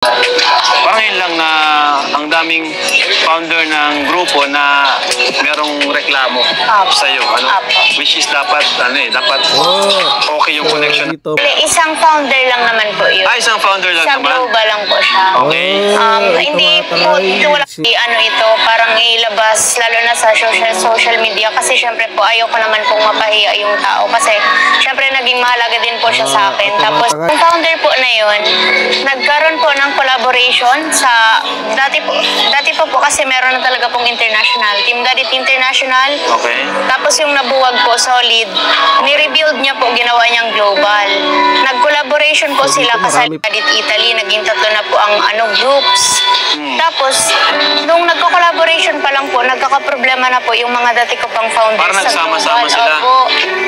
Parang yun lang na ang daming founder ng grupo na merong reklamo sa iyo, which is dapat dapat okay yung connection. Isang founder lang naman po yun. Isang founder lang naman. Isang global lang po siya. Okay. Hindi po wala ito parang ilabas lalo na sa social media kasi syempre po ayoko naman pong mapahiya yung tao kasi syempre naging mahalaga din po siya sa akin. Tapos yung founder po na yun, nagkaroon po ng collaboration sa dati po kasi meron na talaga pong international Team Gadit International. Okay. Tapos yung nabuwag po solid, ni-rebuild niya po, ginawa niyang global. Nag-collaboration po sila kasi Gadit Italy, naging tatlo na po ang groups. Tapos nung nagko-collaboration pa lang po, nagkakaproblema na po yung mga dati ko pang founders. Parang nagsama-sama sila.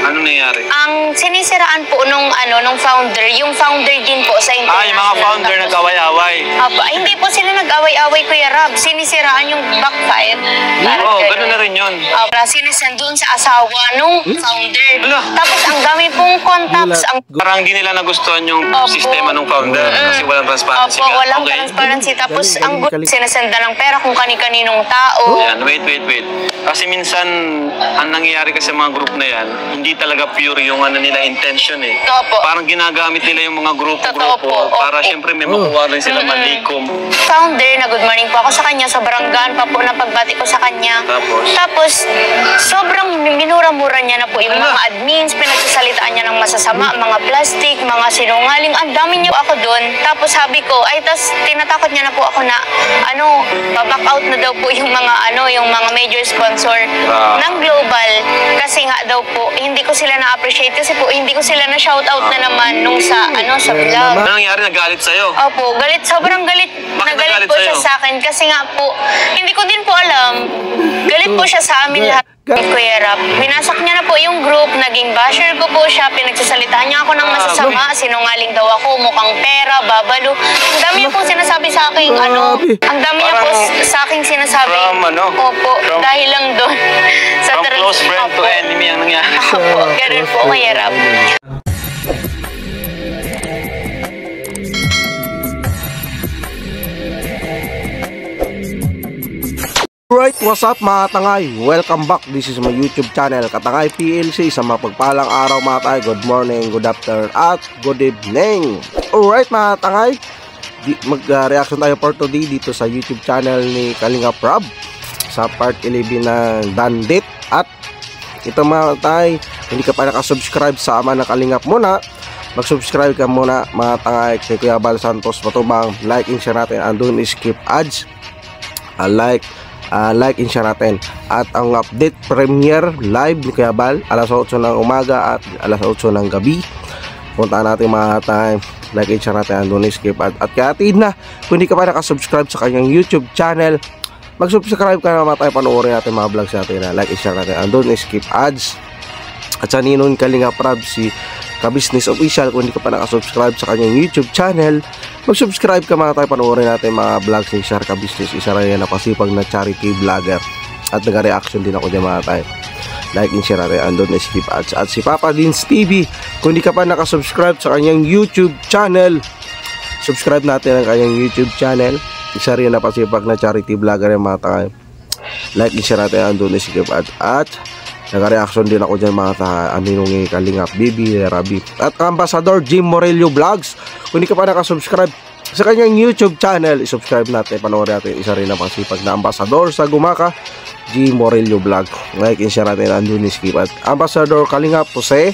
Ano nangyari? Ang sinisiraan po nung founder, yung founder din po sa international. Yung mga founder nag-away-away. Hindi po sila nag-away-away, Kuya Rab. Sinisiraan yung backfire. Ganun na rin yun. Sinisend doon sa asawa nung founder. Tapos ang dami pong contacts. Parang hindi nila nagustuhan yung sistema ng founder kasi walang transparency. Walang transparency. Tapos ang sinesend na ng pera kung kani-kaninong tao. Yan, wait. Kasi minsan, ang nangyayari kasi mga group na yan, hindi talaga pure yung nila intention eh. Parang ginagamit nila yung mga grupo para syempre may makuha rin sila malikom. Founder, na good morning po ako sa kanya. Sobrang gaan pa po na pagbati ko sa kanya. Tapos sobrang minura-mura niya na po yung mga admins, pinagsasalitaan niya ng masasama, mga plastic, mga sinungaling. Ang dami niya ako doon. Tapos sabi ko, tinatakot niya na po ako na back out na daw po yung mga major sponsor ng global kasi nga daw po hindi ko sila na-appreciate kasi po hindi ko sila na-shoutout na naman nung sa vlog. Ano nangyari? Nagalit sa'yo? Opo, sobrang galit. Nagalit po siya sa akin kasi nga po hindi ko din po alam. Galit po siya sa amin lahat. Kuya Rap, binasak niya na po yung group, naging basher ko po siya, pinagsasalitahan niya ako ng masasama, sinungaling daw ako, mukhang pera, babalo. Ang dami niya po sinasabi sa akin, ang dami niya po sa akin sinasabi. Opo, dahil lang doon. From close friend to enemy ang nangyari. Opo, ganun po, Kuya Rap. Alright, what's up mga tangay? Welcome back. This is my YouTube channel, Katangay PLC. Sa mapagpalang araw mga tangay. Good morning, good afternoon, at good evening. Alright mga tangay, mag-reaction tayo for today dito sa YouTube channel ni Kalingap Rob sa part 11 ng Dandit. At ito mga tangay, hindi ka pa nakasubscribe sa ama ng Kalingap muna, mag-subscribe ka muna mga tangay kay Kuya Bal Santos Matubang. Like and share natin, andun skip ads, like and share natin. At ang update premiere live ni Kuya Bal alas 8 ng umaga at alas 8 ng gabi. Puntaan natin mga time, like and share natin, andun skip ad. At kaya na kung hindi ka pa nakasubscribe sa kanyang YouTube channel, mag-subscribe ka na mga tayo, panoorin natin mga vlogs natin na like and share natin, andun skip ads. At sa Ninon Kalingap Rob, si Ka-Business Official, kung hindi ka pa nakasubscribe sa kanyang YouTube channel, mag-subscribe ka mga tayo, panoorin natin mga vlogs ni Sir Ka-Business. Isa rin yan na pasipag na charity vlogger at nag-reaction din ako dyan mga tayo. Like and share natin, andun na skip ads. At si Papa Dins TV, kung hindi ka pa nakasubscribe sa kanyang YouTube channel, subscribe natin ang kanyang YouTube channel. Isa rin na pasipag na charity vlogger yan mga tayo. Like and share natin, andun na skip ads. At nag-reaction din ako dyan mga aminong Kalingap Bibi Rabi. At Ambassador Jim Morello Vlogs, kung hindi ka pa nakasubscribe sa kanyang YouTube channel, isubscribe natin, panoorin natin. Isa rin na pasipag na ambassador sa Gumaka, Jim Morello Vlog. Like and share natin, andun ni skip. At Ambassador Kalingap Jose,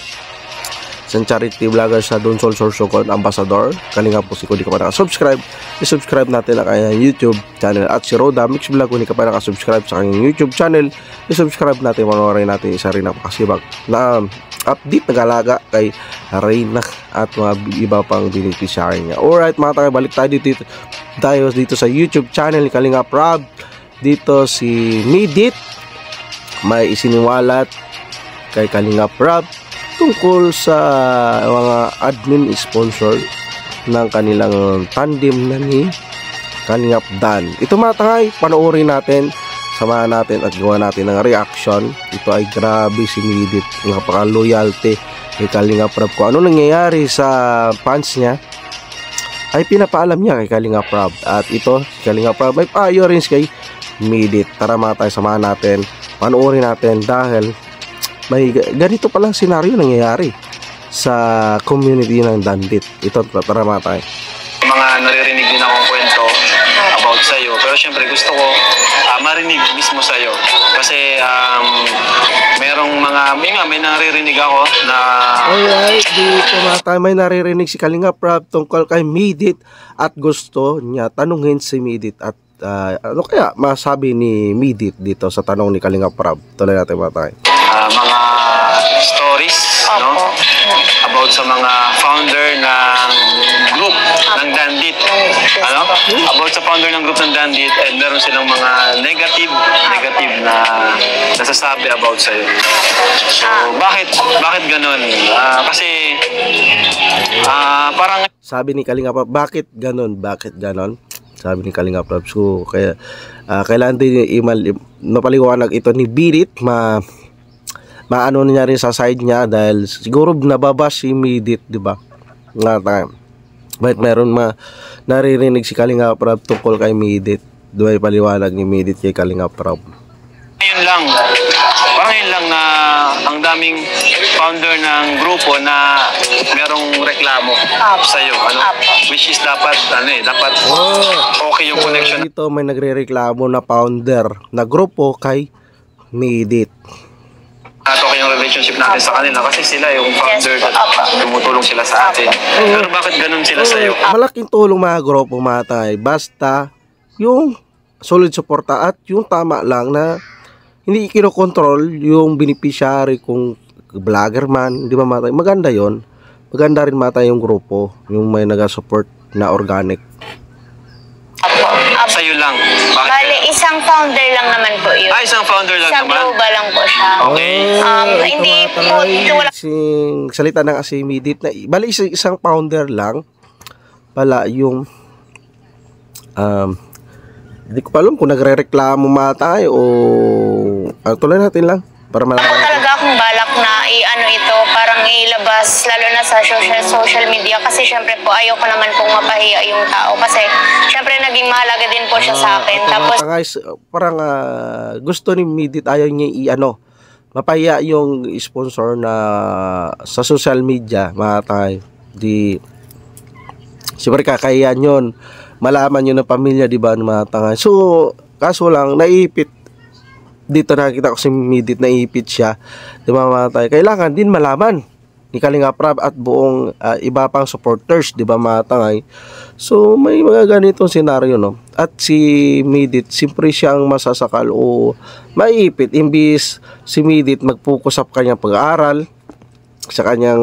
isang charity vlogger sa Donsol Sorsogon, Ambassador Kalingap Jose. Kung hindi ka pa nakasubscribe, isubscribe natin ang kanyang YouTube channel. At si Roda Mix Vlog, kung hindi ka pa nakasubscribe sa kanyang YouTube channel, isubscribe natin, panoorin natin. Isa rin na pakasibag na update, nag-alaga kay Reyna at mga iba pang beneficiary niya. Alright mga tayo, balik tayo dito sa YouTube channel ni Kalingap Rob. Dito si Midit may isiniwalat kay Kalingap Rob tungkol sa mga admin sponsor ng kanilang tandem na ni Kalingap Dan. Ito mga tangay, panoorin natin, samahan natin at gawa natin ng reaction. Ito ay grabe si Midit, napaka-loyalty kay Kalingap Rob. Kung ano nangyayari sa fans niya, ay pinapaalam niya kay Kalinga Prab. At ito, si Kalinga Prab ay payo rin kay Midit. Tara mga tayo, samahan natin, panoorin natin dahil may ganito palang senaryo nangyayari sa community ng Dandit. Ito, tara mga tayo. Mga naririnig din akong kwento about sa'yo. Pero syempre gusto ko marinig mismo sa'yo. Kasi merong may naririnig ako na... Alright, dito mga tayo, may naririnig si Kalinga Prab tungkol kay Midit at gusto niya tanungin si Midit at ano kaya masabi ni Midit dito sa tanong ni Kalinga Prab. Tuloy natin mga tayo. Mga stories, no? About sa mga founder ng group ng Dandit. Ano? About sa founder ng group ng Dandit, and meron silang mga negative na nasasabi about sa'yo. So, bakit ganun? Kasi parang sabi ni Kalinga Prab, bakit ganon? Sabi ni Kalinga Prab. So, kaya kailangan din mapaliwanag ito ni Midit, maano niya rin sa side niya dahil siguro nababas si Midit, di ba? Bakit meron naririnig si Kalinga Prab tungkol kay Midit? Doon ay paliwanag ni Midit kay Kalinga Prab. Parang yun lang na ang daming founder ng grupo na merong reklamo sa iyo, ano? Which is dapat okay yung connection. Dito may nagrereklamo na founder na grupo kay Midit. Okay yung relationship natin sa kanila kasi sila yung founder at tumutulong sila sa atin. Pero bakit ganun sila sa iyo? Malaking tulong mga grupo mga tayo. Basta yung solid suporta at yung tama lang na hindi kinokontrol yung beneficiary kung vlogger man, di ba mga tayo? Maganda yon. Maganda rin mga tayo yung grupo, yung may nag-support na organic. Sa'yo lang. Bakit? Bale, isang founder lang naman po yun. Isang founder lang Sa naman? global lang po siya. Okay. Hindi po, wala. Sing salita ng kasi Midit na bali isang founder lang pala yung hindi ko pa alam kung nagrereklamo mga tayo o tuloy natin lang para malaman natin. Talaga akong balak na ito, parang ilabas lalo na sa social media kasi syempre po ayoko naman pong mapahiya yung tao kasi syempre naging mahalaga din po siya sa akin. Tapos guys, parang gusto ni Midit, ayaw niya mapahiya yung sponsor na sa social media mga tayo. Siyempre kakahiyan yun, malaman yun ng pamilya, di ba, mga tangay. So kaso lang naipit dito, nakita ko si Midit, naipit siya, di ba mga tayo. Kailangan din malaman ni Kalinga Prab at buong iba pang supporters, di ba mga tangay. So may mga ganitong senaryo, no? At si Midit, siyempre siyang masasakal o maipit, imbis si Midit mag-focus sa kanyang pag-aaral, sa kanyang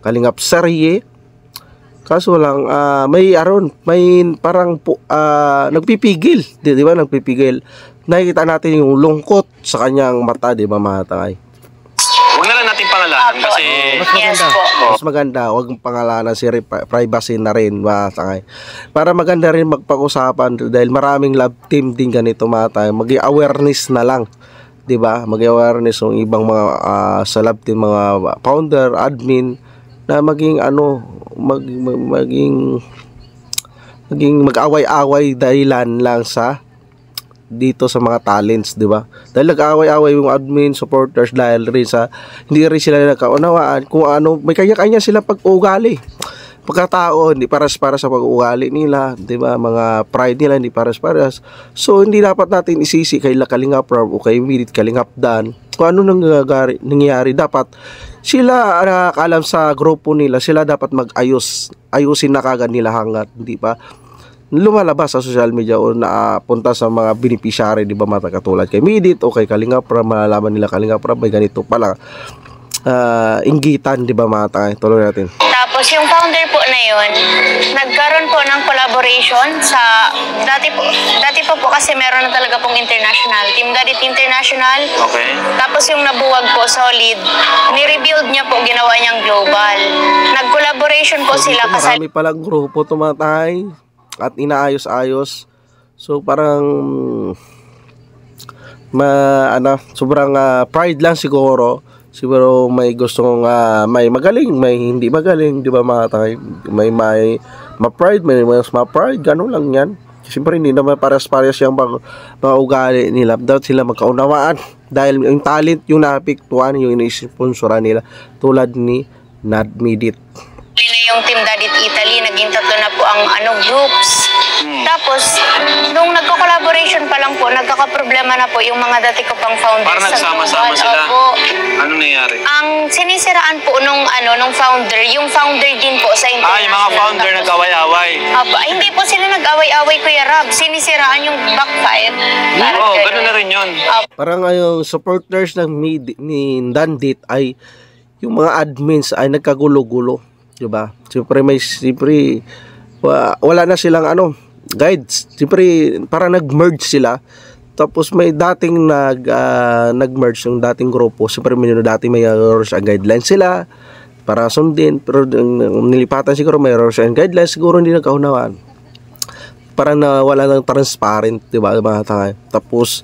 Kalingap serye. Kaso lang may parang nagpipigil, di ba? Nagpipigil. Nakikita natin yung lungkot sa kanyang mata, di ba mga tangay? Huwag na lang natin pangalanan kasi mas maganda, huwag pangalanan, si privacy na rin mga tangay. Para maganda rin magpag-usapan dahil maraming love team din ganito mga tangay. Maging awareness na lang, di ba? Maging awareness yung ibang mga sa love team, mga founder, admin, na maging mag-away-away dahilan lang sa dito sa mga talents, di ba? Dahil nag-away-away yung admin, supporters dahil rin sa hindi rin sila nagkaunawaan kung ano, may kanya-kanya sila pag-ugali. Pagkatao, hindi paras-para sa pag-ugali nila, di ba? Mga pride nila hindi paras-paras. So hindi dapat natin isisi kay Kalinga Prab o kay Midit Kalingap Dan kung ano nangyayari. Dapat sila nakakalam sa grupo nila, sila dapat ayusin na kagad nila hanggat hindi pa lumalabas sa social media o napunta sa mga beneficiary, di ba, mga katulad kay Midit o kay Kalinga Prab. Malalaman nila Kalinga Prab may ganito pala inggitan, di ba mga tayo. Tuloy natin. Tapos yung founder po na yun, nagkaroon po ng collaboration sa dati pa po kasi meron na talaga pong international, Team Gadit International. okay. Tapos yung nabuwag po, Solid, ni-rebuild niya po, ginawa niyang global. Nag-collaboration po sila kasi Marami palang grupo tumatay at inaayos-ayos. So parang sobrang pride lang siguro siguro may gustong may magaling, may hindi magaling, di ba mga tangay? May ma-pride, may mas ma-pride, gano'n lang yan. Siyempre hindi naman pares-pares yung mga ugali nila. Dapat sila magkaunawaan dahil yung talent yung napiktuan, yung inisponsora nila tulad ni Nadmidit. na yung Team Dadit Italy, naging 3 na po ang groups. Tapos, nung nagko-collaboration pa lang po, nagkakaproblema na po yung mga dati ko pang founders. Parang nagsama-sama sila. Ano nangyari? Ang sinisiraan po nung founder, yung founder din po sa international. Yung mga founder nag-away-away. Hindi po sila nag-away-away, Kuya Rab. Sinisiraan yung backfire. Ganun na rin yun. Parang yung supporters ng ni Dandit ay yung mga admins ay nagkagulo-gulo, 'di ba? Siyempre wala na silang guides. Siyempre parang nag-merge sila. Tapos may dating nag-merge yung dating grupo. Siyempre dati may rules and guidelines sila para sundin, pero nilipatan siguro may rules and guidelines, siguro hindi nagkaunawaan. Parang wala nang transparent, 'di ba, mga tanga. Tapos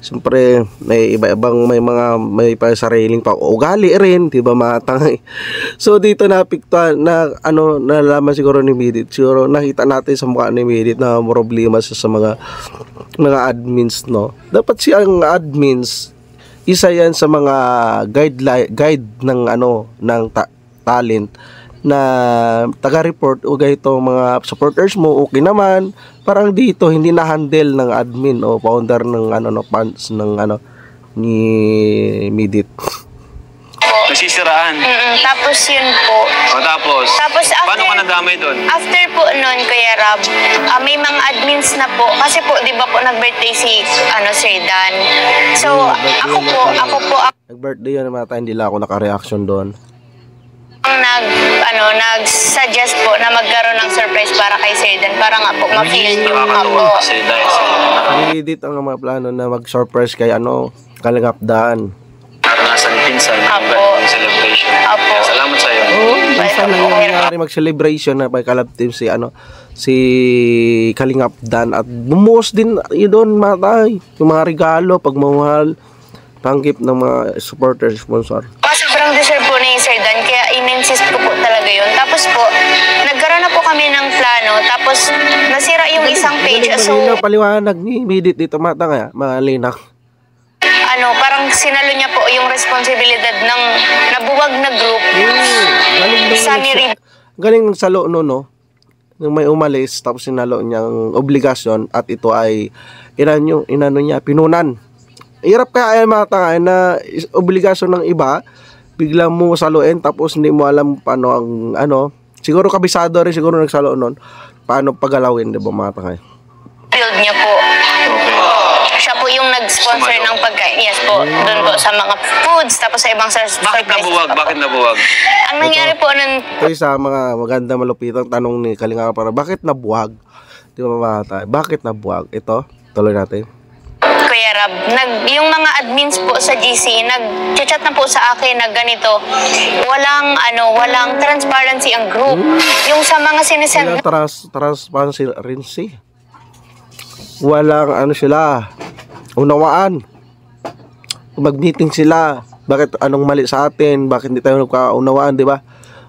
siyempre may iba-ibang may pa sariling pa ugali rin, 'di ba, mga tanga. So dito napiktuan nalaman siguro ni Midit. Siguro nakita natin sa mukha ni Midit na problema sa mga admins, no. Dapat siyang admins, isa yan sa mga guide ng talent na taga-report o ganito mga supporters mo, okay naman. Parang dito hindi na handle ng admin o founder ng fans ng ni Midit. Nasisiraan. Tapos yun po. Tapos after, paano ka nadamay doon? After po nun, Kuya Rab, may mga admins na po. Kasi po, di ba po, nag-birthday si Sir Dan. So, ako po, Nag-birthday yun, mga tayo, hindi lang ako naka-reaction doon. ang nag-suggest po na magkaroon ng surprise para kay Sir Dan. Para nga po, ma-feel yung ako. Kasi dahil sa Midit ang mga plano na mag-surprise kay Kalingap Dan. naranasan ni Pinsan ang ganung celebration. Kaya salamat sa iyo. Minsan lang nangyari mag-celebration na may collab team si Kalingap Dan at bumuhos din doon matay yung mga regalo, pagmamahal, panggip ng mga supporters, sponsor. Sobrang deserve po ni Sir Dan, kaya in-insist ko po talaga yun. Tapos po, nagkaroon na po kami ng plano, tapos nasira yung isang page. So, Paliwanag ni Midit dito, mga linak. Parang sinalo niya po yung responsibilidad ng nabuwag na group. Galing ng salo no? Nung may umalis, tapos sinalo niyang obligasyon at ito ay inano niya, pinunan. Hirap kaya mga tanga na obligasyon ng iba, biglang mo saluin tapos hindi mo alam paano ang siguro kabisado rin siguro nagsalo nun, paano pagalawin, di ba, mga tanga? Build niya po. Siya po yung nag-sponsor ng pagkain. Yes po, doon po sa mga foods, tapos sa ibang surprises. Bakit nabuwag? Ang nangyari po nun, Ito sa mga maganda malupitang tanong ni Kalinga para bakit nabuwag? Di ba, mga tanga? Bakit nabuwag? Ito, tuloy natin. Kuya Rab, yung mga admins po sa GC, nag-chat na po sa akin na ganito, walang transparency ang group. Yung sa mga sinisend Walang transparency. Walang sila, unawaan. Mag-meeting sila. Bakit anong mali sa atin? Bakit hindi tayo nagkaunawaan, di ba?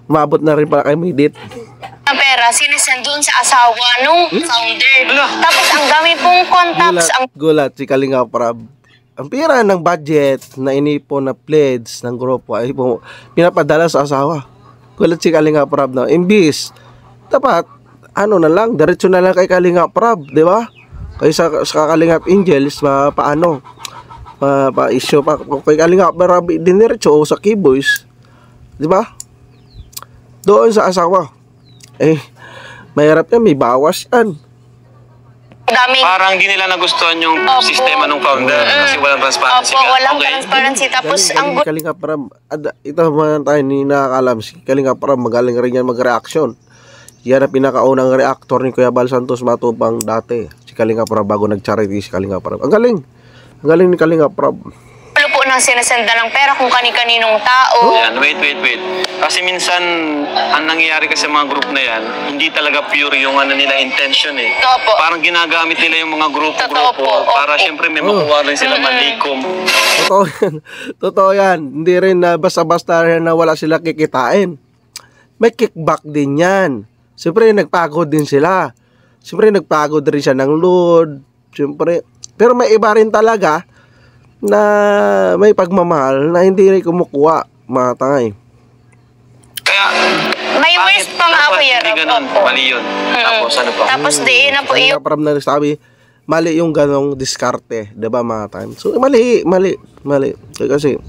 Umabot na rin pala kay Midit. ng pera, sinisend doon sa asawa nung founder. Tapos ang dami pong contacts. Gulat si Kalinga Prab. Ang pera ng budget na inipon na pledge ng grupo ay pinapadala sa asawa. Gulat si Kalinga Prab na imbis dapat na lang, diretso na lang kay Kalinga Prab, di ba? Kaysa sa Kalinga Angels, pa-issue pa kay Kalinga Prab diniretso sa Keyboys, di ba? Doon sa asawa. Mahirap yan, may bawas yan. Parang di nila nagustuhan yung sistema ng founder kasi walang transparency. Walang transparency. Tapos ang Kalinga Prab, ito man tayo ni nakakalam, si Kalinga Prab magaling rin yan mag-reaction. Yan ang pinakaunang reactor ni Kuya Bal Santos Matubang dati. Si Kalinga Prab bago nag-charity si Kalinga Prab. Ang galing ni Kalinga Prab. po nang sinasenda ng pera kung kani-kaninong tao. Yan, wait. Kasi minsan, ang nangyayari kasi mga group na yan, hindi talaga pure yung nila intention eh. Opo. Parang ginagamit nila yung mga Totoo po, grupo-grupo para opo. syempre may makuha rin sila malikom. Totoo yan. Totoo yan. Hindi rin na basta-basta rin na wala sila kikitain. May kickback din yan. Siyempre, nagpagod din sila. Siyempre, nagpagod rin siya ng load. Siyempre, pero may iba rin talaga na may pagmamahal na hindi rin kumukuha, mga tangay. Kaya, May worst pa nga ako yan. hindi ganun, mali yun. Tapos ano pa? Tapos di na po Kaya yung parang nagsabi, mali yung ganong diskarte, 'di ba mga time? So mali. Kasi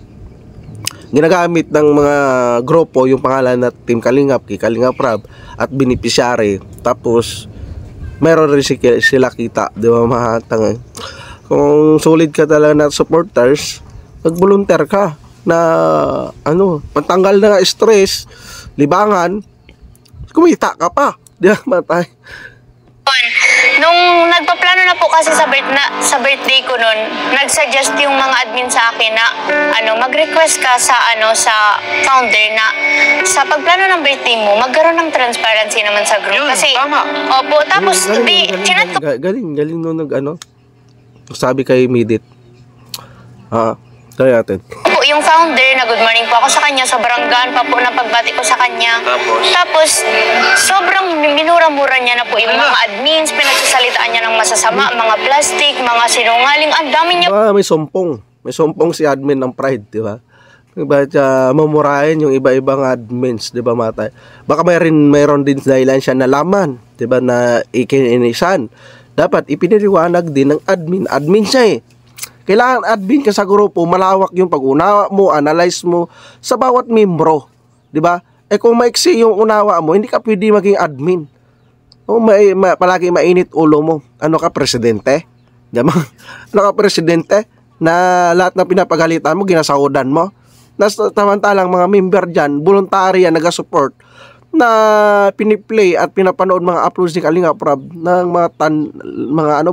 ginagamit ng mga grupo yung pangalan na Team Kalingap, Kalingap Rab at beneficiary. Tapos meron rin sila kita, 'di ba mga tangay? Kung solid ka talaga na supporters, mag-volunteer ka na pantanggal na stress, libangan, kumita ka pa. Di ba, matay? Nung nagpaplano na po kasi sa birthday ko nun, nag-suggest yung mga admin sa akin na mag-request ka sa sa founder na sa pagplano ng birthday mo, magkaroon ng transparency naman sa group. Yun, Kasi, tama. opo, tapos chinat ko Galing nung sabi kay Midit. Kaya natin. po yung founder na good morning po ako sa kanya, sobrang gaan pa po ng pagbati ko sa kanya. Tapos sobrang minura-mura niya na po yung mga admins, pinagsasalitaan niya ng masasama, mga plastic, mga sinungaling, ang dami niya. May sumpong. May sumpong si admin ng Pride, di ba? Bakit mamurahin yung iba-ibang admins, di ba, matay? Baka mayroon din dahilan siya na laman, di ba, na ikinisan. Dapat ipiniliwanag din ng admin. Admin siya eh. Kailangan admin ka sa grupo, malawak yung pag-unawa mo, analyze mo sa bawat membro, 'di ba? Kung maiksi yung unawa mo, hindi ka pwede maging admin. Palagi mainit ulo mo. Ano ka, presidente? 'Di ba? Ano ka, presidente na lahat ng pinapagalitan mo ginasahudan mo? Samantalang mga member diyan, voluntary yan, naga-support na piniplay at pinapanood mga uploads ni Kalingap Rab ng mga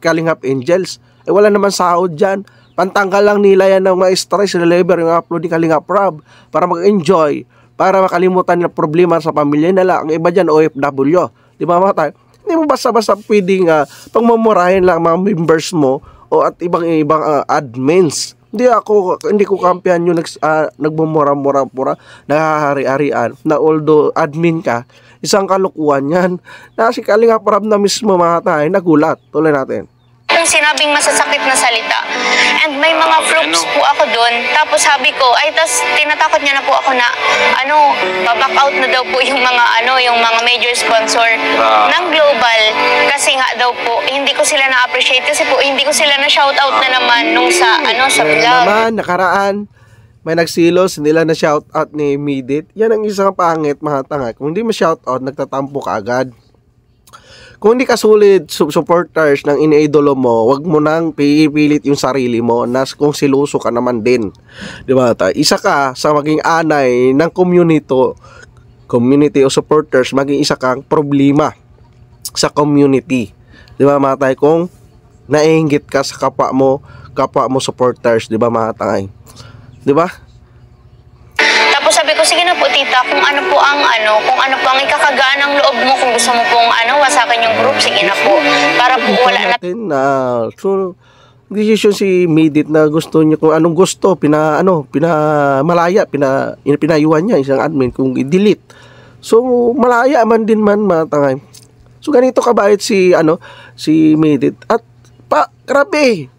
Kalingap Angels. Wala naman sahod dyan. Pantanggal lang nila yan ng mga stress reliever yung upload ni Kalingap Rab para mag-enjoy, para makalimutan ng problema sa pamilya nila. Ang iba dyan, OFW. Di ba mga tayo? Hindi mo basta-basta pwedeng pagmamurahin lang mga members mo o at ibang admins. Hindi ko kampihan yung nagmumura-mura-mura, nakahari-harian na although admin ka, isang kalukuhan yan. Na si Kalingap Rab na mismo mga tayo, nagulat. Tuloy natin. Yung sinabing masasakit na salita. And may mga proofs po ako doon. Tapos sabi ko, tas tinatakot niya na po ako na, baback out na daw po yung mga, yung mga major sponsor ng Global. Kasi nga daw po, hindi ko sila na-appreciate. Kasi po, hindi ko sila na-shoutout na naman nung sa vlog. Naman, nakaraan, may nagsilos, nila na shoutout ni Midit. Yan ang isang pangit, mga tanga. Kung hindi mo shoutout, nagtatampo ka agad. Kung hindi ka sulit supporters ng iniidolo mo, wag mo nang pipilit yung sarili mo na kung siluso ka naman din. Di ba? Isa ka sa maging anay ng community o supporters, maging isa kang problema sa community. Di ba mga tay? Kung naiinggit ka sa kapwa mo supporters, di ba mga tay? Di ba? Tapos sabi ko, sige na po tita, kung ano po ang ikakagaan ng loob mo, kung gusto mo pong wasakin yung group, sige na po. Para po wala na. So, decision si Midit na gusto niya kung anong gusto, pinayuan niya isang admin kung i-delete. So, malaya man din mga tangay. So, ganito kabait si Midit. At grabe.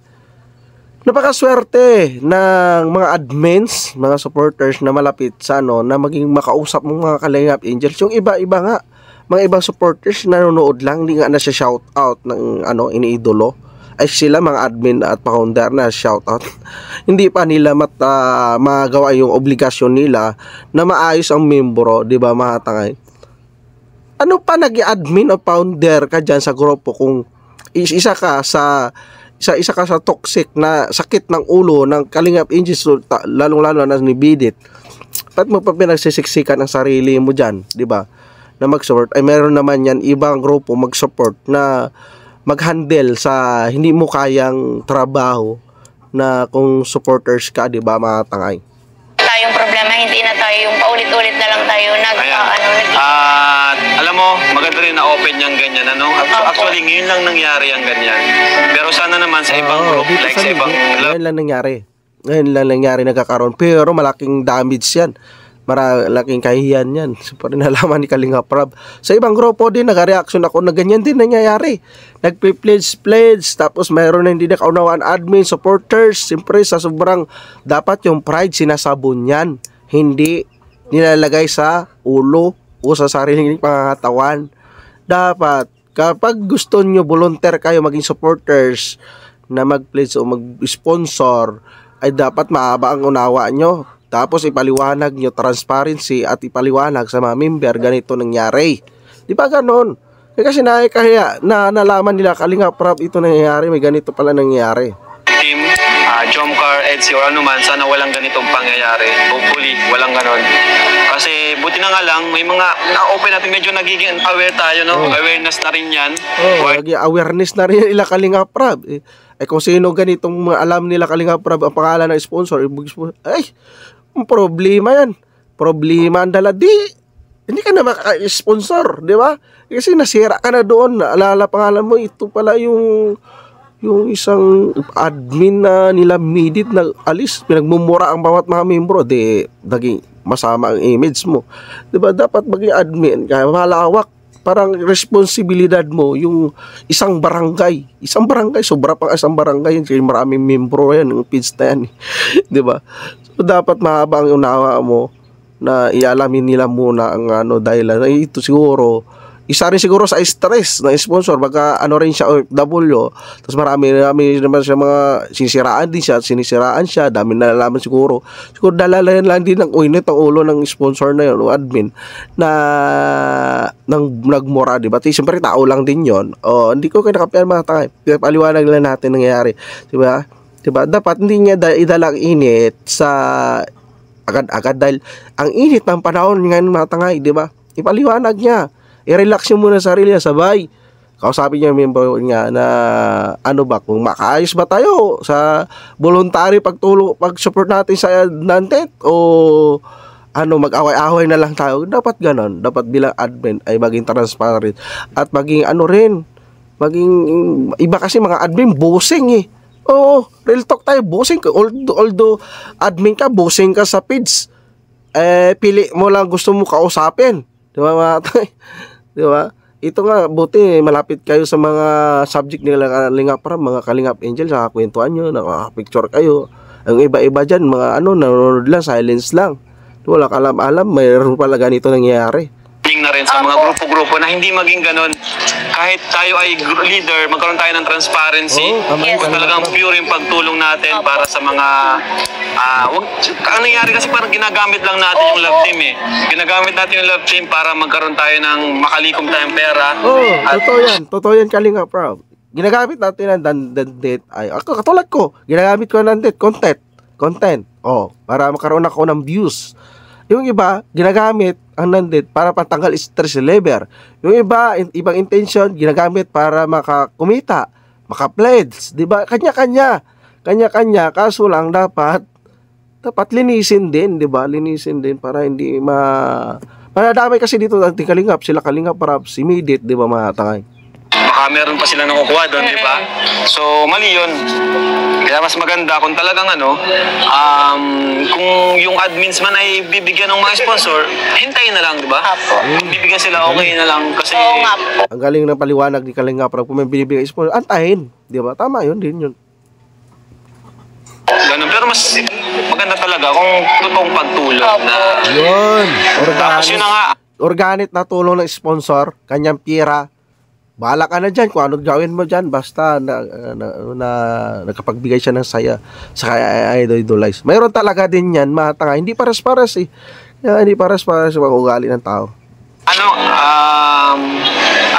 Napakaswerte ng mga admins, mga supporters na malapit sa na maging makausap mong mga Kalingap Angels. Yung iba-iba nga, mga ibang supporters nanonood lang, hindi nga na siya shout out ng iniidolo. Ay sila mga admin at founder na shout out. Hindi pa nila magawa yung obligasyon nila na maayos ang membro, 'di ba mga tangay? Ano pa nag-admin o founder ka diyan sa grupo kung isa ka sa toxic na sakit ng ulo ng Kalingap Angels, lalong-lalo na ni Bidit. Ba't mo pa pinagsisiksikan ang sarili mo dyan, di ba? Na mag-support. Ay meron naman yan ibang grupo mag-support na mag-handle sa hindi mo kayang trabaho na kung supporters ka, di ba mga tangay? tayong problema, hindi na tayo yung paulit-ulit na lang tayo alam mo, maganda rin na open yung ganyan, ano? Actually, ngayon lang nangyari ang ganyan. Pero sana naman sa ibang group, like sa ibang club. Ngayon lang nangyari. Ngayon lang nangyari nagkakaroon. Pero malaking damage yan. Malaking kahiyan yan. So, parang nalaman ni Kalinga Prab. Sa ibang grupo din, nag-reaction ako na ganyan din nangyayari. Nagpe-pledge, tapos mayroon na hindi nakaunawaan admin, supporters. Siyempre, sa sobrang, dapat yung pride sinasabon yan. Hindi nilalagay sa ulo o sa sariling pangangatawan. Dapat, kapag gusto nyo volunteer kayo maging supporters na mag-pledge o mag-sponsor, ay dapat mahaba ang unawa nyo. Tapos ipaliwanag nyo, transparency, at ipaliwanag sa mga member, ganito nangyari. Di ba ganon? Kasi nakikaya na nalaman nila, Kalinga Prab, ito nangyayari, may ganito pala nangyayari. Team, Jomcar, Edsy, or ano man, sana walang ganitong pangyayari. Hopefully, walang ganon. Kasi buti na nga lang, may mga na-open natin, medyo nagiging aware tayo, no? Awareness na rin yan. Awareness na rin nila, Kalinga Prab. Kung sino ganitong alam nila, Kalinga Prab, ang pangalan ng sponsor, ay, problema yan. Problema ang dala. Hindi ka na maka-sponsor, di ba? Kasi nasira ka na doon. Alala pangalan mo, ito pala yung isang admin na nila Midit na alis. Pinagmumura ang bawat mga membro. Naging masama ang image mo. Di ba? Dapat maging admin. Kaya malawak. Parang responsibilidad mo yung isang barangay. Isang barangay, sobra pang isang barangay. Kasi maraming membro yan, yung page na yan. Di ba? So, dapat mahaba ang unawa mo na ialamin nila muna ang dahilan. Ito siguro, isa rin siguro sa stress ng sponsor. Baka rin siya OFW. Tapos marami naman siya mga sinisiraan siya. Dami nalalaman siguro. Siguro dalalayan lang din ng uinit ang ulo ng sponsor na yun o admin na nagmura, diba? Siyempre tao lang din yun. Hindi ko kinakapian mga tangay. Paliwanag lang natin nangyayari. Diba? Dapat hindi niya idalang init sa agad-agad dahil ang init ng panahon ngayon mga tangay, diba? Ipaliwanag niya. I-relax nyo muna sarili niya, sabay. Kausapin niya yung member niya na kung makaayos ba tayo sa voluntary pag-support natin sa Nantet o mag-away-away na lang tayo. Dapat ganon. Dapat bilang admin ay maging transparent at maging maging iba kasi mga admin bossing eh. Oo, real talk tayo, bossing ka. Although admin ka, bossing ka sa feeds. Pili mo lang gusto mo kausapin. Diba mga tay? Diba? Ito nga, buti malapit kayo sa mga subject nila Kalinga Prab, mga Kalingap Angel, sa kwentuhan nyo, nakapicture kayo. Ang iba-iba dyan, mga nanonood lang, silence lang. Wala ka alam, mayroon pala ganito nangyayari. Na rin sa mga grupo-grupo na hindi maging ganun. Kahit tayo ay leader, magkaroon tayo ng transparency. Kung talagang pure yung pagtulong natin para sa mga ang nangyari kasi parang ginagamit lang natin yung love team eh. Ginagamit natin yung love team para magkaroon tayo ng makalikom tayong pera. Totoo yan Kalinga Prab. Ginagamit natin ang Nandet ay katulad ko, ginagamit ko ang Nandet content. Para magkaroon ako ng views. Yung iba, ginagamit ang Nandet para patanggal stress level. Yung iba, ibang intention, ginagamit para makakumita, maka-pledge, di ba? Kanya-kanya, kaso lang dapat linisin din, di ba? Linisin din para hindi manadamay kasi dito ang Kalingap, sila Kalingap Prab, si Midit, di ba mga tangay? Baka meron pa sila nakukuha doon, di ba? So, mali yun. Kaya mas maganda kung talagang kung yung admins man ay bibigyan ng mga sponsor, hintayin na lang, di ba? Kung bibigyan sila, okay na lang. Kasi ang galing ng paliwanag ni Kalinga Prab, kung may binibigay sponsor, antahin, di ba? Tama yun din yun. Ganun. Pero mas maganda talaga kung totoong pagtulong na yun. Tapos yun na nga. Organic na tulong ng sponsor, kanyang pira. Bahala ka na dyan kung ano gawin mo dyan. Basta nakapagbigay siya ng saya sa idolize. Mayroon talaga din yan, mga tanga. Hindi paras-paras eh. Hindi paras-paras sa ugali ng tao. Ano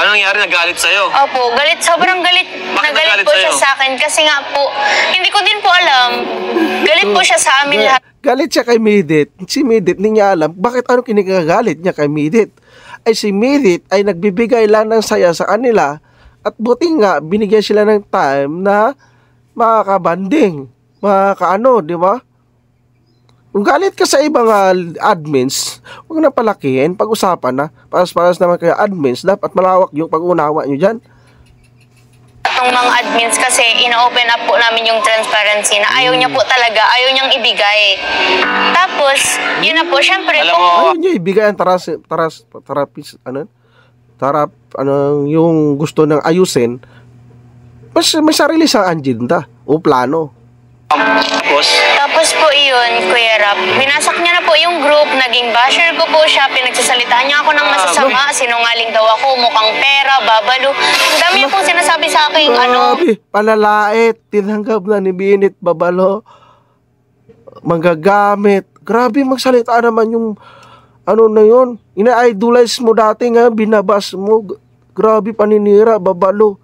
nangyari? Nagalit sa'yo? Opo, galit. Sobrang galit. Nagalit po siya sa akin. Kasi nga po, hindi ko din po alam. Galit po siya sa amin lahat. Galit siya kay Midit. Si Midit, hindi niya alam. Bakit ano kinagagalit niya kay Midit? Ay si Midit ay nagbibigay lang ng saya sa kanila. At buti nga, binigyan sila ng time na makakabanding. Di ba? Kung galit ka sa ibang admins, huwag na palakihin, pag-usapan na. Paras-paras naman kayo admins, dapat malawak yung pag-unawa nyo dyan. Itong mga admins kasi ina-open up po namin yung transparency na ayaw niya po talaga, ayaw niyang ibigay. Tapos, yun na po, syempre Alam po, mo, Ayaw nyo ibigay ang yung gusto ng ayusin. Mas may sarili sa agenda o plano. tapos po yun, Kuya Rap, minasak niya na po yung group, naging basher ko po siya, pinagsasalitaan niya ako ng masasama, sinungaling daw ako, mukhang pera, babalo. Ang dami niya pong sinasabi sa akin, Grabe, panalait, tinanggap na ni Binit Babalo, manggagamit. Grabe, magsalita naman yung na yun. Ina-idolize mo dati nga, binabas mo. Grabe, paninira, Babalo.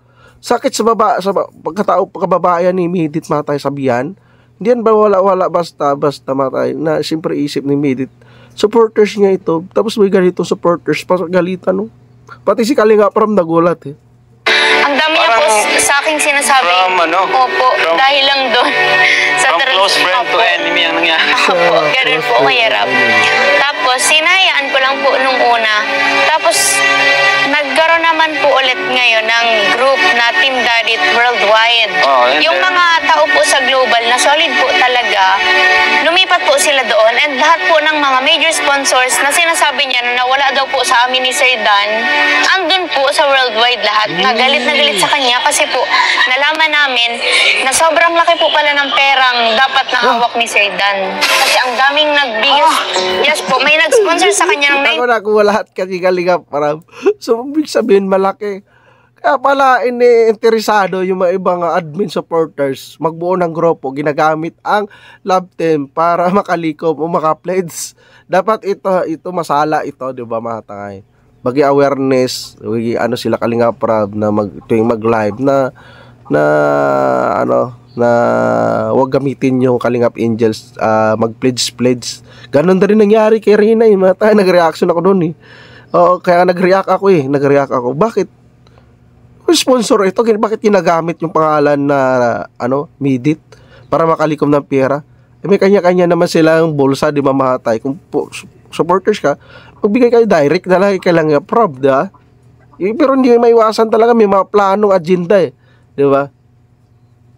Sakit sa pagkababayan ni Midit matay sabihan. Hindi yan ba wala basta matay na siyempre isip ni Midit. Supporters niya ito. Tapos may ganito supporters pa galitan no. Pati si Kalinga Pram nagulat eh. ang dami niya po sa aking sinasabi. Opo, dahil lang doon. From close friend to enemy ang nangyari. Opo, ganun po, Kuya Rap. Tapos, sinayaan ko lang po nung una. Tapos, nagkaroon naman po ulit ngayon ng group na Team Dadit Worldwide. Yung mga tao po sa global na solid po talaga, lumipat po sila doon and lahat po ng mga major sponsors na sinasabi niya na nawala daw po sa amin ni Sir Dan, andun po sa worldwide lahat. Nagalit na galit sa kanya kasi po nalaman namin na sobrang laki po pala ng perang dapat na hawak ni Sir Dan. Kasi ang daming yes po, may nag-sponsor sa kanya ng Ako nakuha lahat kasi Kalinga Pram. So, ibig sabihin malaki. Kaya pala interesado yung mga ibang admin supporters magbuo ng grupo, ginagamit ang love team para makalikom o maka-pledge. Dapat ito masala ito, di ba mga tangay? Bagi awareness, sila Kalinga Pram na tuwing mag-live na wag gamitin yung Kalingap Angels mag-pledge. Ganon na rin nangyari kay Rina eh. Nag-reaction ako doon eh. Kaya nag-react ako. Bakit? Sponsor ito, bakit ginagamit yung pangalan na Midit para makalikom ng pera? May kanya-kanya naman silang bulsa, di ba mahatay? Kung supporters ka, magbigay kayo direct na lang kay Kalinga Pram, diba? Pero hindi may iwasan talaga, may mga planong agenda eh, di ba?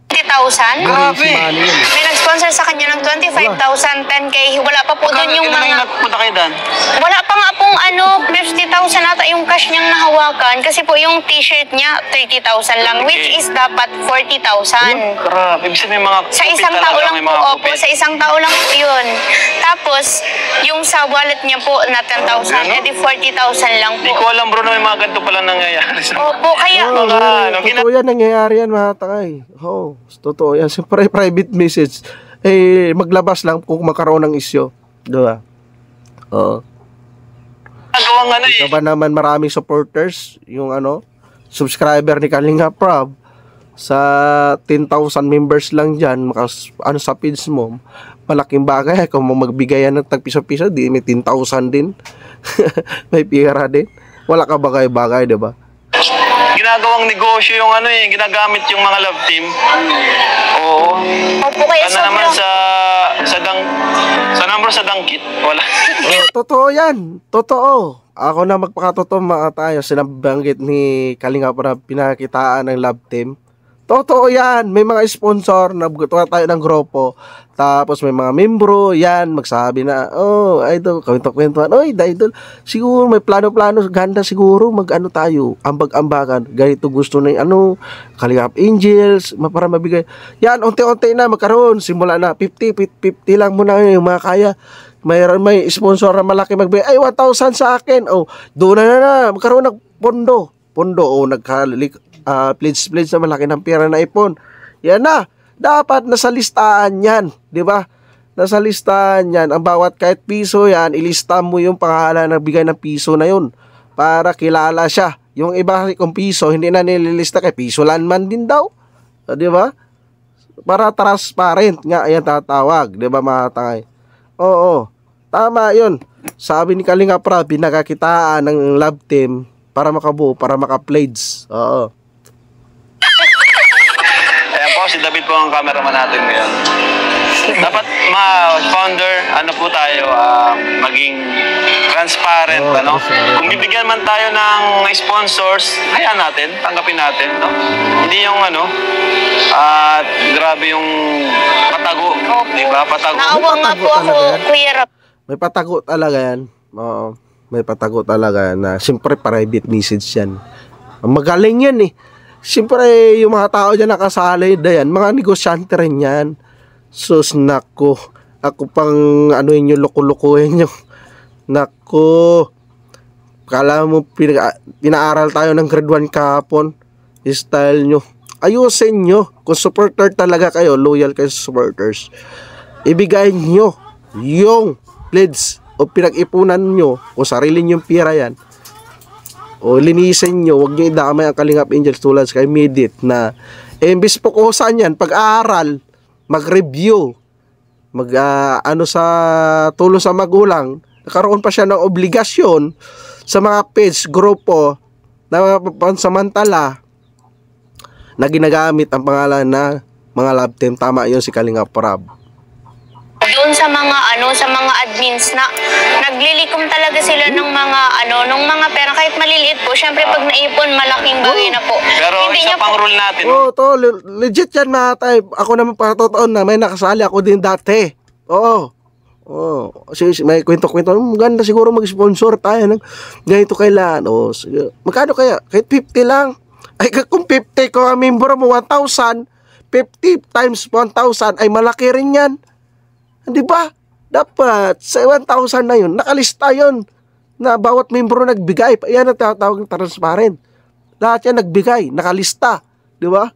20,000? Grabe! May nag-sponsor sa kanya ng 25,000, 10K. Wala pa po doon yung mga... nagpunta kayo Dan? Wala pa nga pong 50,000 ata yung cash niyang nahawakan. Kasi po yung t-shirt niya, 30,000 lang. Which is dapat 40,000. Grabe, ibig sabihin mga Sa isang tao lang po. Opo, sa isang tao lang po yun. Tapos, yung sa wallet niya po na 10,000, edi 40,000 lang Hindi po. ko alam bro na may mga ganito pala nangyayari. Opo, kaya... Totoo yan, nangyayari yan mga tangay. Totoo yan. Siyempre, private message. Maglabas lang kung magkaroon ng isyo. Diba? Ito ba naman maraming supporters? Yung subscriber ni Kalinga Pram sa 10,000 members lang dyan, sa page mo, malaking bagay. Kung magbigay yan ng tag-piso-piso, di may 10,000 din. May pira din. Wala ka bagay-bagay, diba? Ginagawang negosyo yung ginagamit yung mga love team. Oo. Opo, kaya Naman sobrang... sa number sa dangkit. Wala. Totoo yan. Totoo. Ako na magpakatotoo mga tayo. Sinabanggit ni Kalinga Pram pinakitaan ng love team. Totoo yan. May mga sponsor na butuwa tayo ng grupo. Tapos may mga membro. Yan. Magsabi na, idol, kwento-kwentuhan. Idol, siguro may plano-plano. Ganda siguro. Tayo. Ambag-ambagan. Ganito gusto na yung Kalingap Angels. Para mabigay. Yan. Unti-unti na magkaroon. Simula na. 50 lang muna yung mga kaya. May sponsor na malaki magbigay. 1,000 sa akin. Doon na. Magkaroon ng pondo. Pledge na malaki ng pera na ipon. Yan na. Dapat nasa listahan yan. Di ba? Nasa listahan yan. Ang bawat kahit piso yan, ilista mo yung pangalan na bigay ng piso na yun. Para kilala siya. Yung iba kung piso, hindi na nililista kay piso lang man din daw. Di ba? Para transparent nga, ayan tatawag. Di ba mga tangay? Oo. Tama yun. Sabi ni Kalinga Pram, pinakakitaan ng love team para makabuo, para maka-pledge. Oo. Ayan po, si David po ang cameraman natin ngayon. Dapat founder, ano po tayo, maging transparent, ano? Kung bibigyan man tayo ng sponsors, hayaan natin, tanggapin natin, no? Hindi yung ano, at grabe yung patago, di ba? Patago. Naawa nga po ako, Kuya Rab. May patago talaga yan. Oo. May patago talaga yan na siyempre private message yan. Magaling yan eh. Siyempre yung mga tao dyan nakasali na yan, mga negosyante rin yan. Sus, nako. Ako pang ano yun yung loko-lokohin nyo. Nako. Kala mo pinaaral tayo ng grade 1 kahapon. Style nyo. Ayusin nyo. Kung supporter talaga kayo, loyal kayo sa supporters, ibigay nyo yung pledge o pinag-ipunan nyo o sarili nyong pira yan. O linisin nyo, huwag nyo idamay ang Kalingap Angels tulad kay Midit na imbis fokusan yan, pag-aaral, mag-review, ano sa tulong sa magulang, nakaroon pa siya ng obligasyon sa mga page, grupo na pansamantala na ginagamit ang pangalan na mga love team. Tama yun si Kalingap Rab. Doon sa mga sa mga admins na naglilikom talaga sila ng mga ng mga pera kahit maliliit po. Syempre pag naipon malaking bagay na po. Pero Hindi isa niya pang rule natin. Oo, legit yan mga tay. Ako naman para totoo na may nakasali ako din dati. Oo. Oh, may kwento-kwento. Maganda siguro mag-sponsor tayo ng ganito kailan. Oh, magkano kaya? Kahit 50 lang. Ay kung 50 ko ang member mo 1,000, 50 times 1,000 ay malaki rin yan. Di ba? Dapat sa 1,000 na yun, nakalista yun na bawat membro nagbigay. Yan ang tawag ng transparent. Lahat yan nagbigay, nakalista. Di ba?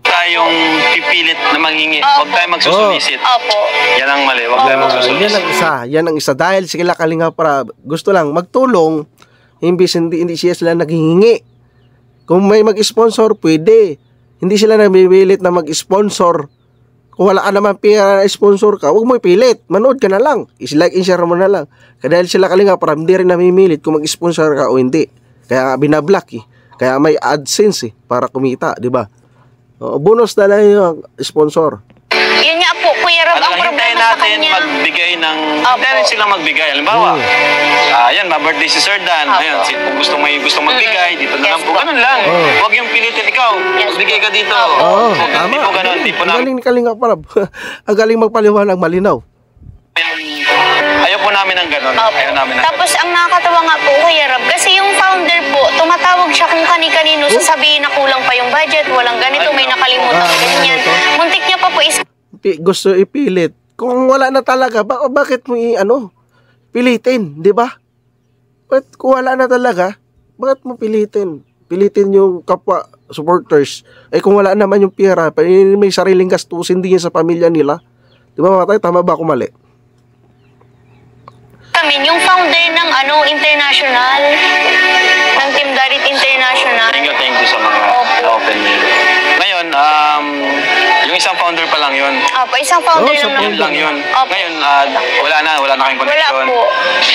Tayong pipilit na manghingi. Huwag tayong magsusulisit. Opo. Yan ang mali. Huwag tayong magsusulisit. Yan ang isa. Dahil sila Kalingap para gusto lang magtulong, hindi sila naghihingi. Kung may mag-sponsor, pwede. Hindi sila nabibilit na mag-sponsor. Kung wala ka naman pera na sponsor ka, huwag mo ipilit. Manood ka na lang. Is-like and share mo na lang. Kaya dahil sila Kalingap para hindi rin namimilit kung mag-sponsor ka o hindi. Kaya binablock eh. Kaya may AdSense eh, para kumita, di ba? Bonus na lang yung sponsor. Yun nga po, Kuya Rob, ang hintayin problema sa natin kanya. magbigay ng... Hintayin rin sila magbigay. Halimbawa, ayan, ma-birthday si Sir Dan. Ayan, kung gustong magbigay, dito na lang po. Ganun lang. Huwag yung pilitin ikaw. Magbigay ka dito. Tama. Hindi po ganun. Hindi po Ang galing ni Kalingap para. Ang galing magpaliwanag, malinaw. Ayaw po namin ng ganun. Ayaw namin ng Tapos ang nakakatawa nga po, Kuya Rob, kasi yung founder po, tumatawag siya kung kani-kanino, sasabihin na kulang pa yung budget, walang ganito, may nakalimutan ganyan. Muntik niya pa po Gusto ipilit. Kung wala na talaga, bakit mo pilitin, di ba? Kung wala na talaga, bakit mo pilitin? Pilitin yung kapwa supporters. Kung wala naman yung pera, may sariling gastusin din sa pamilya nila. Di ba mga tayo, tama ba ako mali? yung founder ng international, ng Team Darit International. Thank you sa mga open meal. Ngayon, yung isang founder pa lang yun. Opo, isang founder lang yun. Ngayon, wala na kayong connection. Wala po.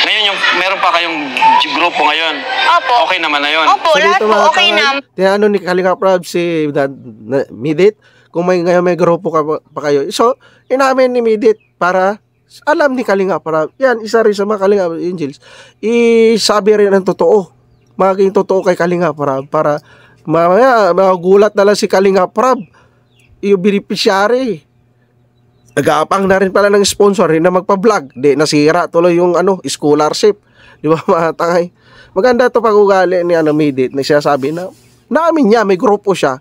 Ngayon, meron pa kayong grupo ngayon. Opo. Okay naman na yun. Opo, lahat po okay na. Tinanong ni Kalingap Rab si Midit, kung ngayon may grupo pa kayo. So, inamin ni Midit para alam ni Kalingap Rab. Yan, isa rin sa mga Kalingap Angels. Isabi rin ang totoo. Maging totoo kay Kalingap Rab para mamaya magulat na lang si Kalingap Rab. Yung beneficiary. Nag-aapang na rin pala ng sponsor rin na magpa-vlog. Di, nasira tuloy yung scholarship. Di ba mga tangay? Maganda to pag-ugali ni Midit na siya sabi na namin niya, may grupo siya.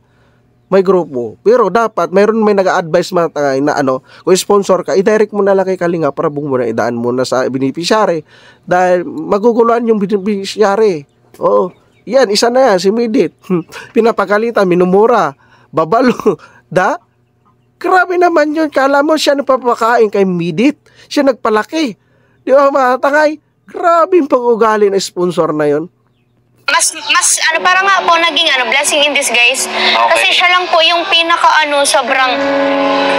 May grupo. Pero dapat, may nag-a-advise mga tangay na kung sponsor ka, i-direct mo na lang kay Kalingap Rab mo na idaan mo na sa beneficiary. Dahil maguguluhan yung beneficiary. Oo. Yan, isa na yan, si Midit. Pinapagalitan, minumura, babalo. Grabe naman yun. Kala mo siya napapakain kay Midit. Siya nagpalaki. Di ba mga tangay? Grabe yung pag-ugali na sponsor na yun. Mas para nga po naging blessing in disguise. Okay. Kasi siya lang po yung pinaka sobrang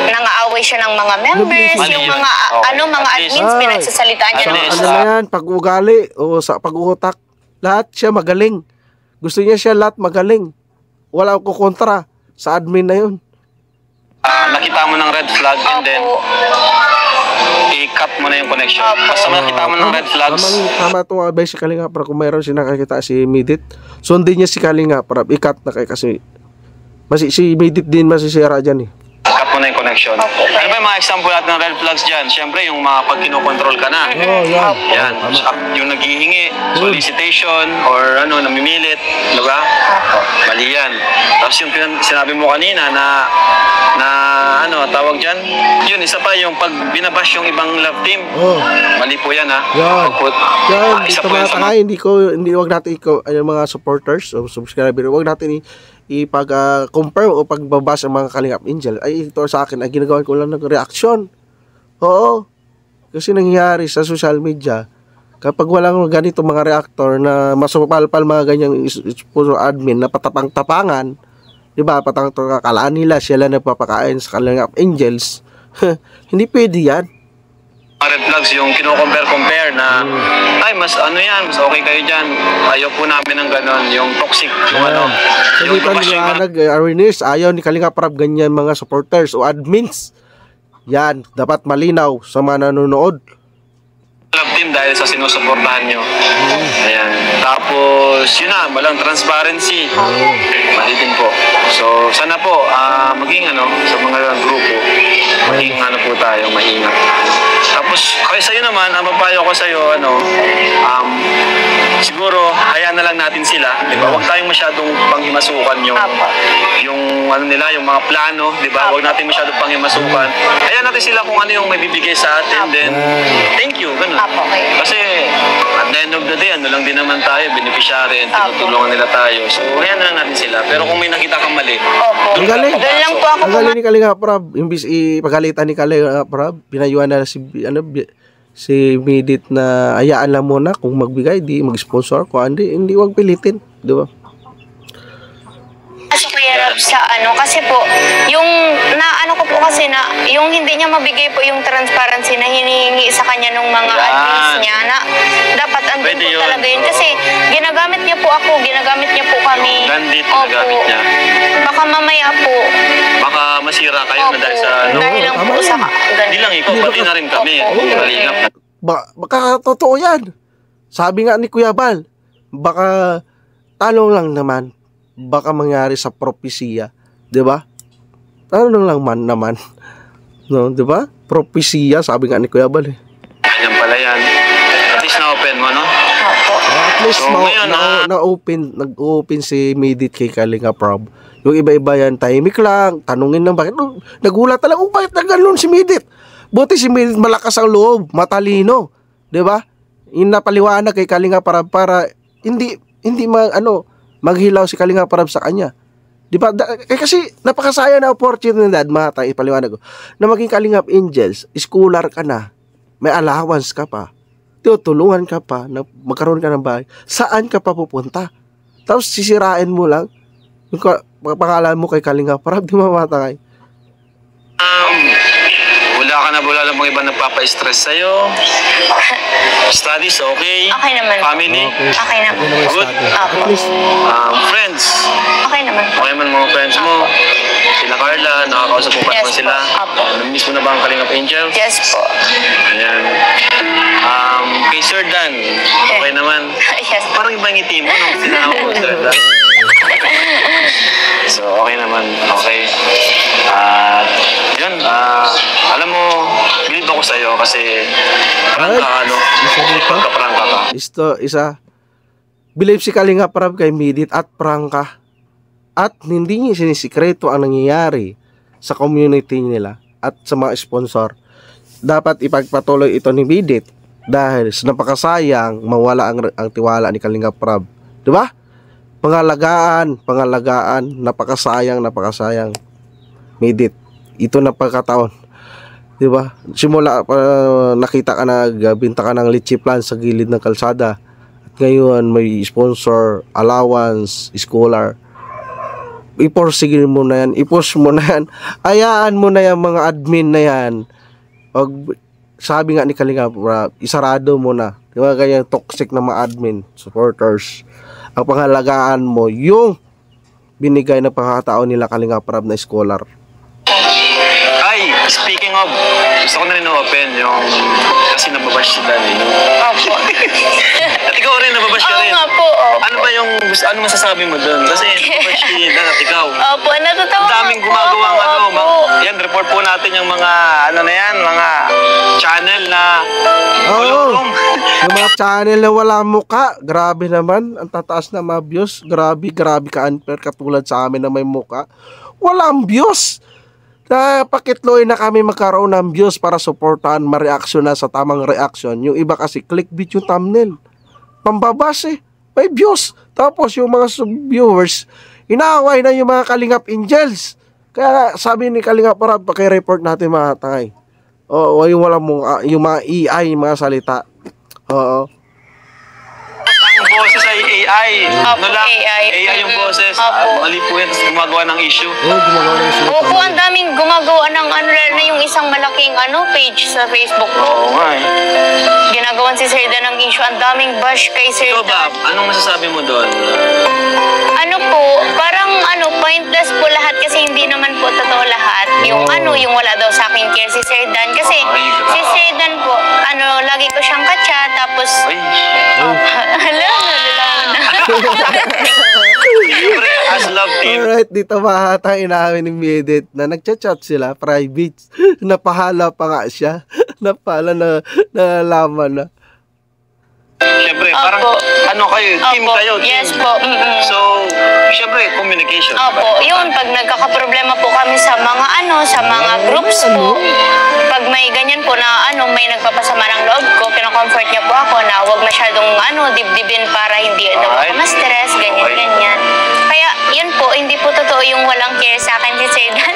nangaaway siya ng mga members, yung mga mga admins pinagsasalitaan niya ng na yan, pag-ugali o sa pag-uutak, lahat siya magaling. Gusto niya siya lahat magaling. Wala akong kontra sa admin na yun. nakita mo ng red flag and then Opo. i-cut mo na yung connection. Opo. Basta nakita mo ng red flags. Tama ito nga, basically nga, para kung mayroon siya nakakita si Midit, sundin niya si Kalinga para i-cut na kay kasi si Midit din masisira dyan eh. Cut mo na yung connection. Opo. Ano ba yung mga example natin ng red flags dyan? Siyempre, yung mga pag kinokontrol ka na. Oh, yan. Yan. Yung naghihingi, solicitation, or namimilit. Diba? Mali yan. Tapos yung sinabi mo kanina na tawag dyan, yun, isa pa yung pag binabash yung ibang love team. Oh. Mali po yan, ha? Yan. Yan, Isa dito po yung mga tangay, wag natin yung mga supporters o subscriber, wag natin ipag-confirm o pagbabasa ng mga Kalingap Angel. Ay, ito sa akin, ay ginagawa ko lang ng reaction. Oo. Kasi nangyayari sa social media, kapag walang ganito mga reactor na masupalpal mga ganyang puro admin na patapang-tapangan, di ba, patang-kalaan nila, sila nagpapakain sa Kalingap Angels, hindi pwede yan. Red flags yung kino-compare na ay mas mas okay kayo dyan, ayaw po namin ng ganon, yung toxic yung Hindi pa nag-awareness, ayaw ni Kalingap Rab ganyan mga supporters o admins. Yan, dapat malinaw sa mga nanonood. Love team dahil sa sinusuportahan nyo. Ayan. Tapos yun na, walang transparency. Mali din po. So sana po maging sa mga grupo, maging po tayo maingat. Tapos kaya sa'yo naman, ang papayo ko sa'yo, siguro hayaan na lang natin sila, di ba? Huwag tayong masyadong panghimasukan yung nila, yung mga plano, di ba? Huwag natin masyadong panghimasukan. Hayaan natin sila kung ano yung may bibigay sa atin, then thank you, ganun. Kasi at the end of the day, lang din naman tayo, beneficiary, and tinutulungan nila tayo. So hayaan na lang natin sila. Pero kung may nakita kang mali, ang galing. Doon lang po ako Ang galing ni Kalingap Rab, imbis ipagalitan ni Kalingap Rab, pinayuan na si Midit na ayaan lang muna kung magbigay, di mag-sponsor ko, hindi wag pilitin, di ba? So, kaya sa kasi po, yung ko po kasi na, yung hindi niya mabigay po yung transparency na hinihingi sa kanya ng mga admins niya na dapat andun po talaga yun. Kasi ginagamit niya po ako, ginagamit niya po kami. Bandit, ginagamit niya. Baka mamaya po. Baka masira kayo na dahil sa dahil lang po sa Hindi lang ikaw, pati na rin kami. Kalingap. Baka totoo yan. Sabi nga ni Kuya Bal, baka tanong lang naman, baka mangyari sa propesiya, 'di ba? Tanong lang naman. No, 'di ba? Propesiya, sabi nga ni Kuya Bal eh. Ganyan pala yan. At least na-open mo, no? At least So, ngayon, nag-open si Midit kay Kalingap Rab. Yung iba-iba yan, tahimik lang, tanungin lang bakit. Nagulat na lang, bakit nagano'n si Midit? Buti si Midit malakas ang loob, matalino, 'di ba? Inapaliwanag kay Kalingap Rab para hindi maghilaw si Kalingap Rab sa kanya. Di ba? Kasi napakasaya na opportunity, tayo ipaliwanag ko, na maging Kalingap Angels, scholar ka na, may allowance ka pa, tutulungan ka pa, na magkaroon ka ng bahay, saan ka pa pupunta? Tapos sisirain mo lang, yung pangalan mo kay Kalingap Rab, di mamatay. Wala lang mga iba nagpapa-stress sa'yo. Studies, okay? Okay naman. Family? Okay naman. Good? Friends? Okay naman. Okay man mga friends mo? Sila Carla, nakakausap mo pa naman sila? Namiss mo na ba ang Kalingap Angels? Yes po. Ayan. Kay Sir Dan, okay naman? Yes. Parang iba yung ngiti mo nung sinama mo, Sir Dan. So, okay naman. Okay. Yun, alam mo, bilib ako sa'yo kasi prangka, pagka-prangka ka. Isa, believe si Kalingap Rab kay Midit at prangka. At hindi niya sinisikreto ang nangyayari sa community nila at sa mga sponsor. Dapat ipagpatuloy ito ni Midit dahil napakasayang mawala ang tiwala ni Kalingap Rab. Diba? Pangalagaan, napakasayang. Midit, ito na pagkataon. Diba? Simula nakita ka na, nagbinta ka ng litchi plant sa gilid ng kalsada. At ngayon may sponsor, allowance, scholar. Iporsige mo na yan, i-push mo na yan, ayaan mo na yan mga admin na yan. Sabi nga ni Kalingap Rab, isarado mo na. Diba kaya toxic na mga admin, supporters. Ang pangalagaan mo yung binigay na pagkakataon nila Kalingap Rab na scholar. speaking of, gusto ko na rin open yung kasi nababash si Danny. Opo. At ikaw rin, nababash ka Oo rin. nga po, opo. Ano ba yung, ano masasabi mo doon? Kasi nababash si Dan at ikaw. Opo, natatawa Ang daming po gumagawa ako, ano, opo. yan, report po natin yung mga, ano na yan, mga channel na Oo. ulong. Yung mga channel na wala muka, grabe naman. Ang tataas na mga views. Grabe ka unfair. Katulad sa amin na may muka. Walang views. Pakitloy na kami magkaroon ng views para supportahan, ma-reaction na sa tamang reaction. Yung iba kasi clickbait yung thumbnail. Pambabas eh. May views. Tapos yung mga viewers, inaaway na yung mga Kalingap Angels. Kaya sabi ni Kalingap Rab, paki-report natin mga tangay. Oo, yung walang yung mga AI, yung mga salita. Oo. Ang boses ay AI. Opo, Ano lang? AI. AI yung boses. Opo. Mali po yan, tapos gumagawa ng issue. Oo, gumagawa ng issue. Opo, ang daming gumagawa ng ano na yung isang malaking page sa Facebook po. Oo nga eh. Ginagawan si Sir Dan ng issue. Ang daming bash kay Sir Ikaw ba, Dan. anong masasabi mo doon? Ano po, parang pointless po lahat kasi hindi naman po totoo lahat. Yung yung wala daw sa akin care si Sir Dan. Kasi Ay, grabe. si Sir Dan po, lagi ko siyang katsa, tapos, Ay, hala, nalalaman na. siyempre, as love team. Alright, dito mahatay namin ni Medit na nagchat-chat sila, private. Napahala pa nga siya. Napala na nalaman na. Siyempre, parang, Opo. ano kayo, team Opo, kayo, team. yes po. So, siyempre, communication. Opo, yun, pag nagkakaproblema po kami sa mga sa mga groups po, pag may ganyan po na may nagpapasama ng loob ko, kinocomfort niya po ako na huwag masyadong dibdibin para hindi daw ako Alright. ma-stress, ganyan. Kaya, yun po, hindi po totoo yung walang care sa akin si Sir Dan.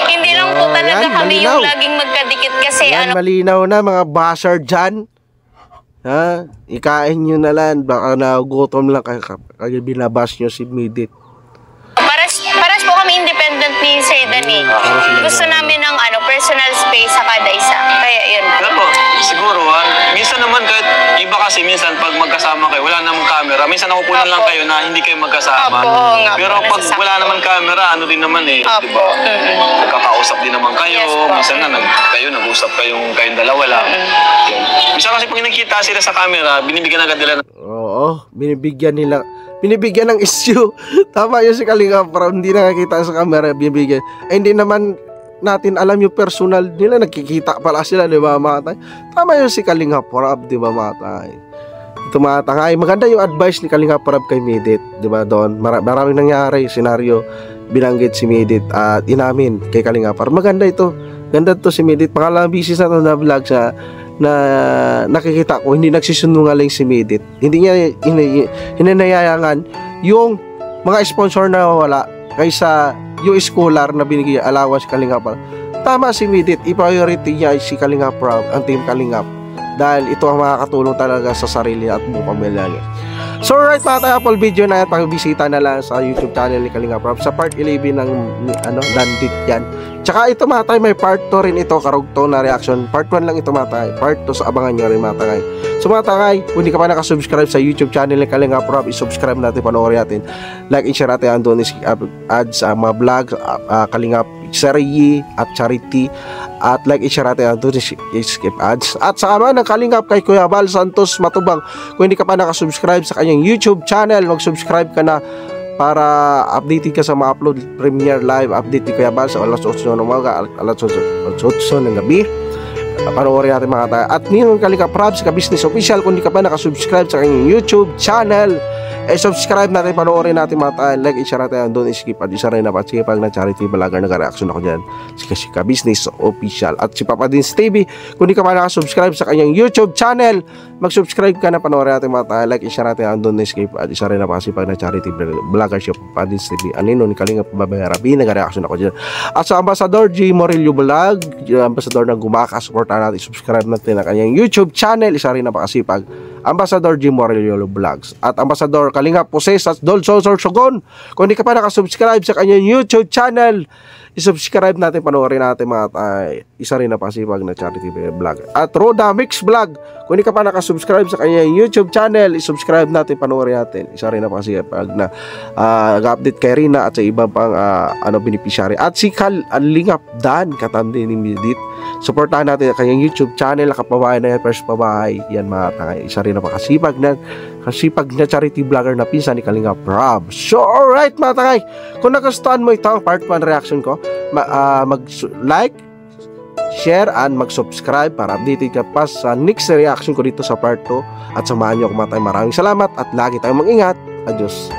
Hindi lang po talaga yan, kami malinaw. yung laging magkadikit kasi Yan, malinaw na mga basher dyan. Ha? Ikain nyo na lang. Baka nagutom lang kaya binabash nyo si Medit. Paras po kami independent ni Sir Dan eh. Gusto namin ng personal space sa kada isa. Kaya yun. Pero, siguro, minsan naman kahit iba kasi, minsan pag magkasama kayo, wala namang camera, minsan nakukunan lang Opo. kayo na hindi kayo magkasama. Opo, oo nga po, Pero pag nasasaktan. wala naman camera, ano din naman eh, di Opo. ba? Nagkakausap din naman kayo, Yes po. minsan nga kayo nag-usap kayong dalawa lang. Minsan kasi pag nakikita sila sa camera, binibigyan agad nila ng Oo, binibigyan ng issue. Tama yun si Kalingap Rab, hindi nakakita sa camera, binibigyan. Hindi naman natin alam yung personal nila, nakikita pala sila, di ba mga tay? Tama yun si Kalingap Rab, di ba mga tay? Ito mga tangay, maganda yung advice ni Kalingap Rab kay Medit, di ba doon? Maraming nangyari, senaryo, binanggit si Medit at inamin kay Kalingap Rab. Maganda ito, ganda to si Medit, pangalang bisis na to na vlog sa na nakikita ko, hindi nagsisunungaling si Medit. Hindi niya hinanayayangan yung mga sponsor na wala kaysa yung scholar na binigyan allowance Kalingap Rab. Tama si Medit, i-priority niya si Kalingap Rab, ang team Kalingap, dahil ito ang makakatulong talaga sa sarili at buong pamilya niya. So right mga tayo, Apple video na yan, pagbisita na lang sa YouTube channel ni Kalingap Rab sa part 11 ng Dandit yan. Tsaka ito mga tayo, may part 2 rin ito, karugto na reaction. Part 1 lang ito mga tayo, part 2 sa abangan nyo rin mga tayo. So mga tayo, kung hindi ka pa nakasubscribe sa YouTube channel ni Kalingap Rab, isubscribe natin, panoorin natin, like and share natin ang doon ads sa mga vlog, Kalingap Serye at Charity, at like and share natin ang doon skip ads. At sa ama ng Kalingap kay Kuya Val Santos Matubang, kung hindi ka pa nakasubscribe sa kanyang YouTube channel, mag-subscribe ka na para updated ka sa mga upload premiere live update ni Kuya Val sa alas 8 ng umaga, alas 8 ng gabi. Panoorin natin mga tayo. At ngayon Kalingap Rab sa Business Official, kung hindi ka pa nakasubscribe sa kanyang YouTube channel, subscribe natin, panoorin natin mga tayo, like and share natin, don't skip. At isa rin na pa si pag na charity vlogger, nag-reaction ako dyan, si Business Official. At si Papa Dins TV, kung hindi ka pa nakasubscribe sa kanyang YouTube channel, mag-subscribe ka na, panoorin natin mga tayo, like and share natin, don't skip. At isa rin na pa si pag na charity vlogger, si Papa Dins TV, anino ni Kalingap Babayarabi, nag-reaction ako dyan. At sa Ambassador G. Morillo Vlog, Ambassador ng Gumaka, supportan natin, subscribe natin ang kanyang YouTube channel, isa rin na pa kasipag, Ambassador G. Morillo Vlogs. At Ambassador Kalingap Poses at Dolsor Sogon, kung hindi ka pa nakasubscribe sa kanyang YouTube channel, isubscribe natin, panoorin natin mga isa rin na pasipag na charity vlog. At Roda Mix Vlog, kung Kung hindi ka pa nakasubscribe sa kanyang YouTube channel, isubscribe natin, panoorin natin. Isa rin na pa kasi pag na update kay Rina at sa iba pang beneficiary. At si Kalingap Dan Katandi ni Midit. Supportahan natin ang kanyang YouTube channel, kapabahay na yan, first pabahay. Yan mga tangay. Isa rin na pa kasipag na charity vlogger na pinsan ni Kalingap Rob. So alright mga tangay, kung nagustuhan mo ito ang part 1 reaction ko, mag-like, share, and mag-subscribe para updated ka pa sa next reaction ko dito sa part 2. At samahan nyo ako mga tangay. Maraming salamat at lagi tayong mag-ingat. Adios.